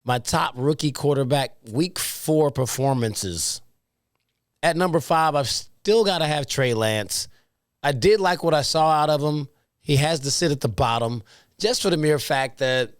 My top rookie quarterback week 4 performances. At number 5, I've still got to have Trey Lance. I did like what I saw out of him. He has to sit at the bottom just for the mere fact that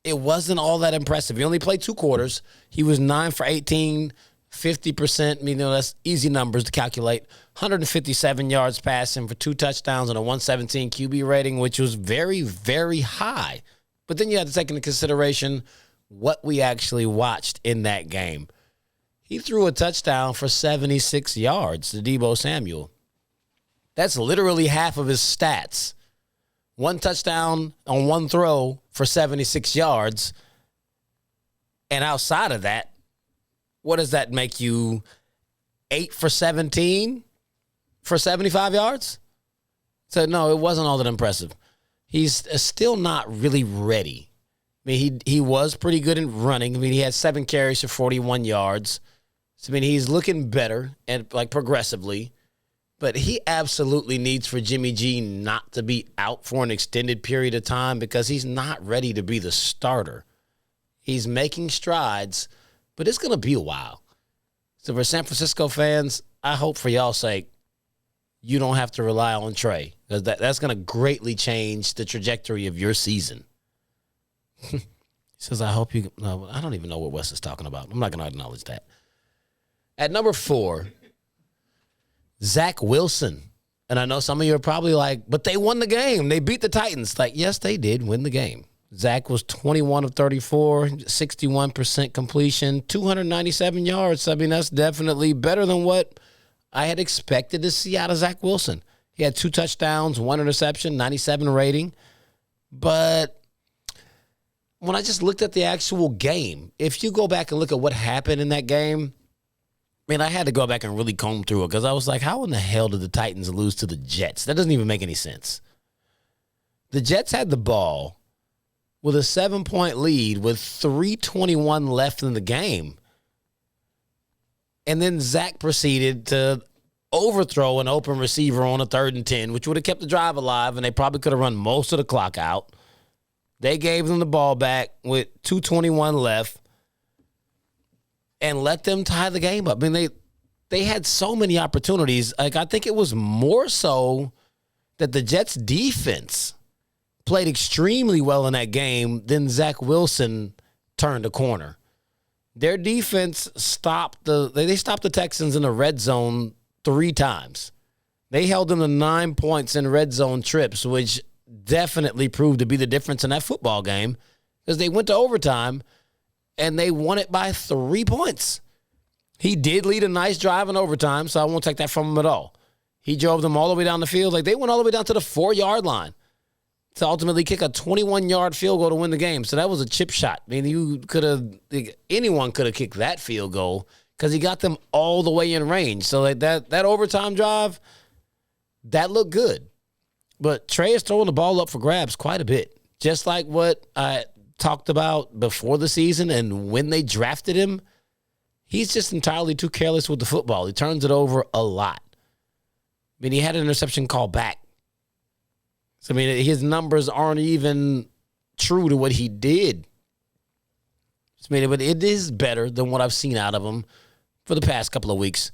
it wasn't all that impressive. He only played 2 quarters. He was 9 for 18, 50%. That's easy numbers to calculate. 157 yards passing for 2 touchdowns and a 117 QB rating, which was very, very high. But then you have to take into consideration what we actually watched in that game. He threw a touchdown for 76 yards to Deebo Samuel. That's literally half of his stats. 1 touchdown on 1 throw for 76 yards. And outside of that, what does that make you? 8 for 17 for 75 yards? So, no, it wasn't all that impressive. He's still not really ready. He was pretty good in running. He had 7 carries for 41 yards. So, he's looking better and progressively. But he absolutely needs for Jimmy G not to be out for an extended period of time because he's not ready to be the starter. He's making strides, but it's going to be a while. So for San Francisco fans, I hope for y'all's sake, you don't have to rely on Trey because that's going to greatly change the trajectory of your season. He says, I hope you – no, I don't even know what Wes is talking about. I'm not going to acknowledge that. At number 4 – Zack Wilson. And I know some of you are probably like, but they won the game. They beat the Titans. Yes, they did win the game. Zach was 21 of 34, 61% completion, 297 yards. That's definitely better than what I had expected to see out of Zack Wilson. He had 2 touchdowns, 1 interception, 97 rating. But when I just looked at the actual game, if you go back and look at what happened in that game, I had to go back and really comb through it because I was like, how in the hell did the Titans lose to the Jets? That doesn't even make any sense. The Jets had the ball with a 7-point lead with 3:21 left in the game. And then Zach proceeded to overthrow an open receiver on a 3rd and 10, which would have kept the drive alive, and they probably could have run most of the clock out. They gave them the ball back with 2:21 left. And let them tie the game up. They had so many opportunities. I think it was more so that the Jets' defense played extremely well in that game than Zack Wilson turned a corner. Their defense stopped the Texans in the red zone 3 times. They held them to 9 points in red zone trips, which definitely proved to be the difference in that football game because they went to overtime and they won it by 3 points. He did lead a nice drive in overtime, so I won't take that from him at all. He drove them all the way down the field. They went all the way down to the 4-yard line to ultimately kick a 21-yard field goal to win the game. So that was a chip shot. Anyone could have kicked that field goal because he got them all the way in range. So that overtime drive, that looked good. But Trey is throwing the ball up for grabs quite a bit, just like what I talked about before the season and when they drafted him. He's just entirely too careless with the football. He turns it over a lot. He had an interception call back. So, his numbers aren't even true to what he did. But it is better than what I've seen out of him for the past couple of weeks.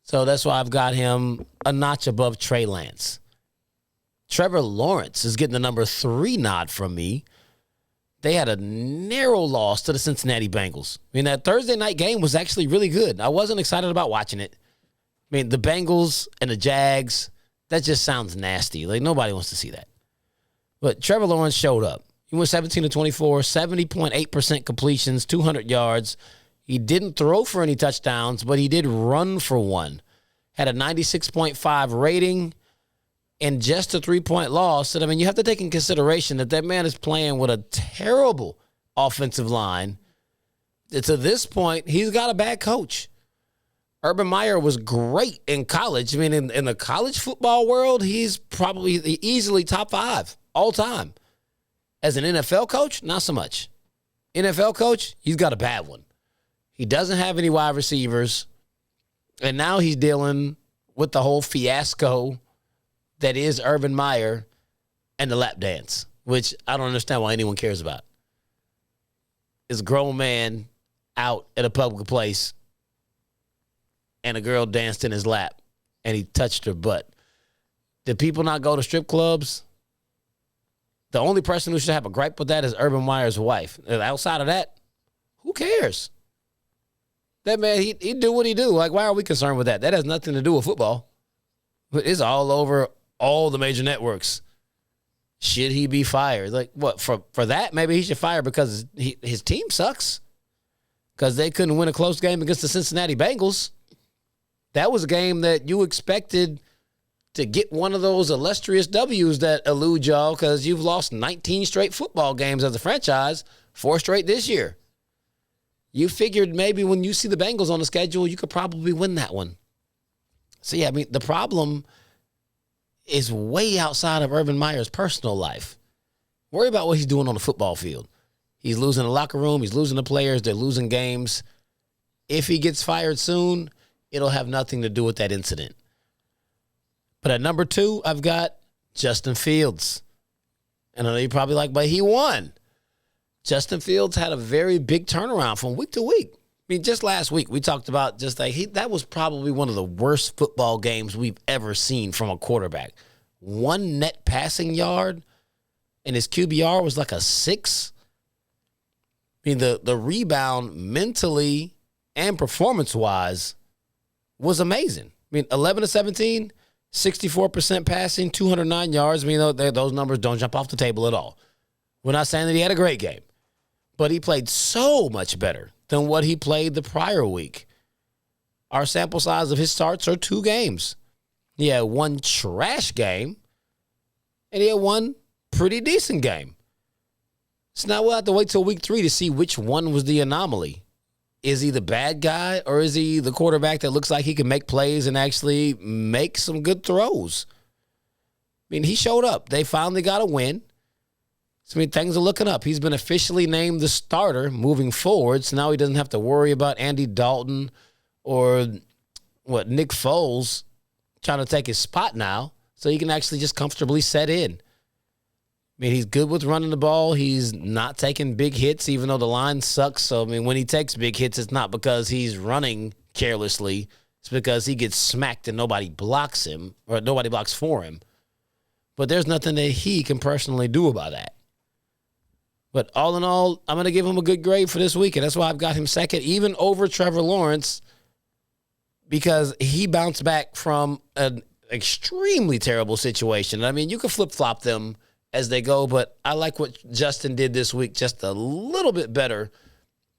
So that's why I've got him a notch above Trey Lance. Trevor Lawrence is getting the number 3 nod from me. They had a narrow loss to the Cincinnati Bengals. That Thursday night game was actually really good. I wasn't excited about watching it. The Bengals and the Jags, that just sounds nasty. Nobody wants to see that. But Trevor Lawrence showed up. He went 17 of 24, 70.8% completions, 200 yards. He didn't throw for any touchdowns, but he did run for 1. Had a 96.5 rating. And just a 3-point loss. And you have to take in consideration that man is playing with a terrible offensive line. To this point, he's got a bad coach. Urban Meyer was great in college. In the college football world, he's probably easily top 5 all time. As an NFL coach, not so much. NFL coach, he's got a bad one. He doesn't have any wide receivers. And now he's dealing with the whole fiasco that is Urban Meyer and the lap dance, which I don't understand why anyone cares about. is a grown man out at a public place and a girl danced in his lap and he touched her butt. Did people not go to strip clubs? The only person who should have a gripe with that is Urban Meyer's wife. Outside of that, who cares? That man, he do what he do. Like, why are we concerned with that? That has nothing to do with football. But it's all over all the major networks. Should he be fired? Like, what, for that? Maybe he should fire because his team sucks. Because they couldn't win a close game against the Cincinnati Bengals. That was a game that you expected to get one of those illustrious W's that elude y'all because you've lost 19 straight football games as a franchise, 4 straight this year. You figured maybe when you see the Bengals on the schedule, you could probably win that one. So, yeah, I mean, the problem is way outside of Urban Meyer's personal life. Worry about what he's doing on the football field. He's losing the locker room. He's losing the players. They're losing games. If he gets fired soon, it'll have nothing to do with that incident. But at number 2, I've got Justin Fields. And I know you're probably like, but he won. Justin Fields had a very big turnaround from week to week. I mean, just last week, we talked about just like that was probably one of the worst football games we've ever seen from a quarterback. 1 net passing yard, and his QBR was like a 6. I mean, the rebound mentally and performance-wise was amazing. I mean, 11 to 17, 64% passing, 209 yards. I mean, those numbers don't jump off the table at all. We're not saying that he had a great game, but he played so much better than what he played the prior week. Our sample size of his starts are 2 games. He had 1 trash game, and he had 1 pretty decent game. So now we'll have to wait till week 3 to see which one was the anomaly. Is he the bad guy, or is he the quarterback that looks like he can make plays and actually make some good throws? I mean, he showed up. They finally got a win. So, I mean, things are looking up. He's been officially named the starter moving forward, so now he doesn't have to worry about Andy Dalton or, Nick Foles trying to take his spot now, so he can actually just comfortably set in. I mean, he's good with running the ball. He's not taking big hits, even though the line sucks. So, I mean, when he takes big hits, it's not because he's running carelessly. It's because he gets smacked and nobody blocks him, or nobody blocks for him. But there's nothing that he can personally do about that. But all in all, I'm going to give him a good grade for this week, and that's why I've got him second, even over Trevor Lawrence, because he bounced back from an extremely terrible situation. I mean, you can flip-flop them as they go, but I like what Justin did this week just a little bit better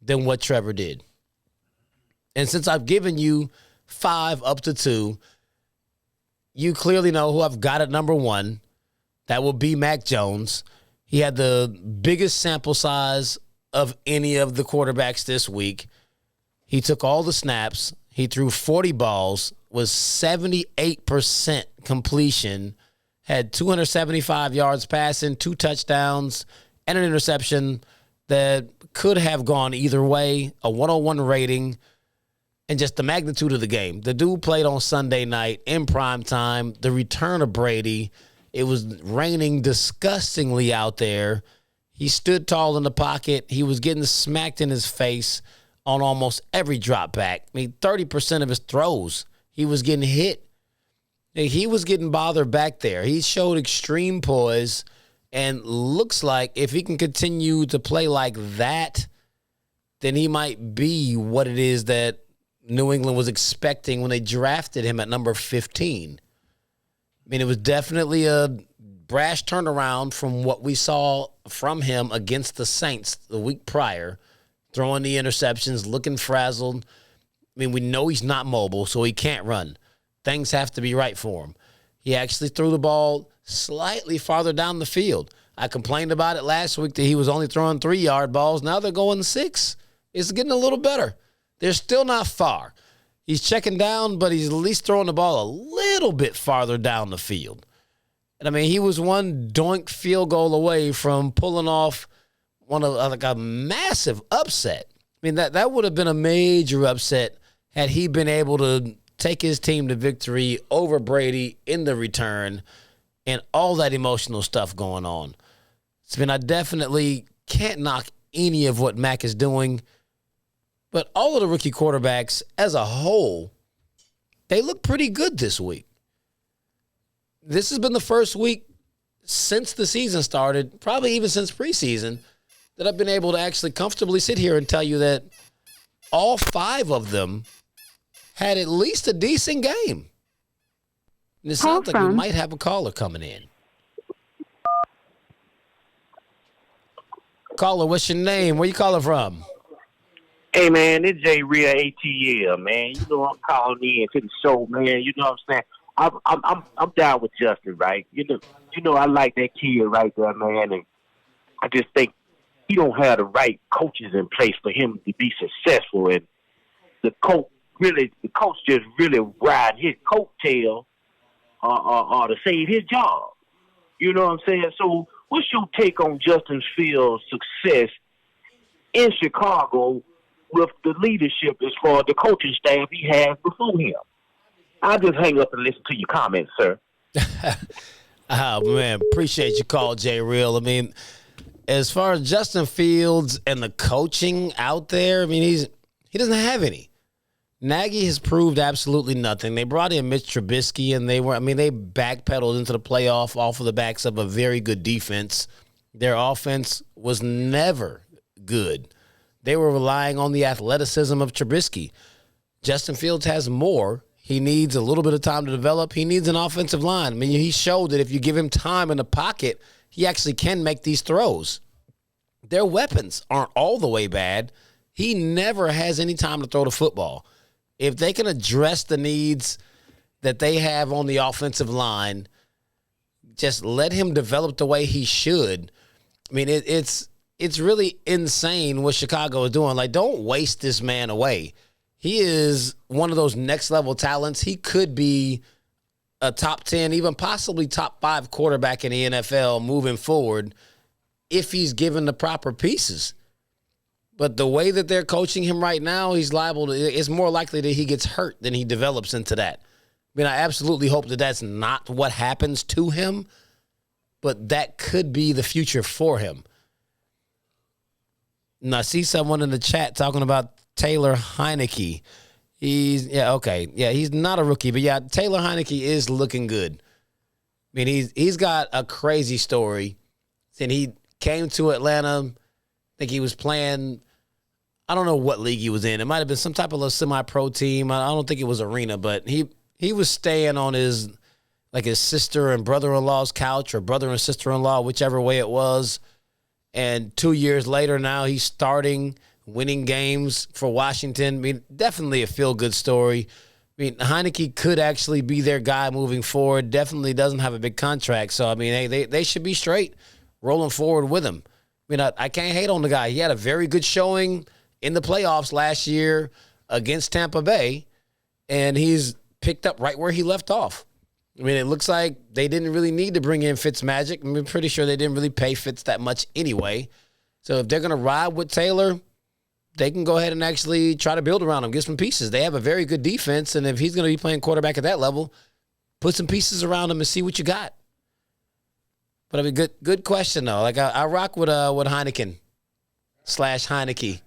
than what Trevor did. And since I've given you 5 up to 2, you clearly know who I've got at number 1. That will be Mac Jones. He had the biggest sample size of any of the quarterbacks this week. He took all the snaps. He threw 40 balls, was 78% completion, had 275 yards passing, 2 touchdowns, and an interception that could have gone either way, a 101 rating, and just the magnitude of the game. The dude played on Sunday night in prime time, the return of Brady. It was raining disgustingly out there. He stood tall in the pocket. He was getting smacked in his face on almost every drop back. I mean, 30% of his throws, he was getting hit. He was getting bothered back there. He showed extreme poise and looks like if he can continue to play like that, then he might be what it is that New England was expecting when they drafted him at number 15. I mean, it was definitely a brash turnaround from what we saw from him against the Saints the week prior, throwing the interceptions, looking frazzled. I mean, we know he's not mobile, so he can't run. Things have to be right for him. He actually threw the ball slightly farther down the field. I complained about it last week that he was only throwing 3-yard balls. Now they're going 6. It's getting a little better. They're still not far. He's checking down, but he's at least throwing the ball a little bit farther down the field. And, I mean, he was one doink field goal away from pulling off one of like a massive upset. I mean, that would have been a major upset had he been able to take his team to victory over Brady in the return and all that emotional stuff going on. So, I mean, I definitely can't knock any of what Mac is doing. But all of the rookie quarterbacks as a whole, they look pretty good this week. This has been the first week since the season started, probably even since preseason, that I've been able to actually comfortably sit here and tell you that all 5 of them had at least a decent game. And it sounds like we might have a caller coming in. Caller, what's your name? Where you calling from? Hey, man, it's J Real ATL, man. You know I'm calling in to the show, man. You know what I'm saying? I'm down with Justin, right? You know I like that kid right there, man, and I just think he don't have the right coaches in place for him to be successful, and the coach just really ride his coattail to save his job. You know what I'm saying? So what's your take on Justin Fields' success in Chicago with the leadership as far as the coaching staff he has before him? I'll just hang up and listen to your comments, sir. Oh, man, appreciate your call, J Real. I mean, as far as Justin Fields and the coaching out there, I mean, he doesn't have any. Nagy has proved absolutely nothing. They brought in Mitch Trubisky, and they backpedaled into the playoff off of the backs of a very good defense. Their offense was never good. They were relying on the athleticism of Trubisky. Justin Fields has more. He needs a little bit of time to develop. He needs an offensive line. I mean, he showed that if you give him time in the pocket, he actually can make these throws. Their weapons aren't all the way bad. He never has any time to throw the football. If they can address the needs that they have on the offensive line, just let him develop the way he should. I mean, it's really insane what Chicago is doing. Like, don't waste this man away. He is one of those next-level talents. He could be a top 10, even possibly top 5 quarterback in the NFL moving forward if he's given the proper pieces. But the way that they're coaching him right now, he's liable to – it's more likely that he gets hurt than he develops into that. I mean, I absolutely hope that that's not what happens to him, but that could be the future for him. And I see someone in the chat talking about Taylor Heineke. He's not a rookie, but yeah, Taylor Heineke is looking good. I mean, he's got a crazy story. And he came to Atlanta. I think he was playing, I don't know what league he was in. It might have been some type of a semi-pro team. I don't think it was Arena, but he was staying on his sister and brother-in-law's couch, or brother and sister-in-law, whichever way it was. And 2 years later now he's starting, winning games for Washington. I mean, definitely a feel-good story. I mean, Heineke could actually be their guy moving forward. Definitely doesn't have a big contract. So, I mean, they should be straight rolling forward with him. I mean, I can't hate on the guy. He had a very good showing in the playoffs last year against Tampa Bay, and he's picked up right where he left off. I mean, it looks like they didn't really need to bring in Fitzmagic. I'm pretty sure they didn't really pay Fitz that much anyway. So if they're going to ride with Taylor, they can go ahead and actually try to build around him, get some pieces. They have a very good defense, and if he's going to be playing quarterback at that level, put some pieces around him and see what you got. But I mean, good question though. Like I rock with Heineken / Heineke.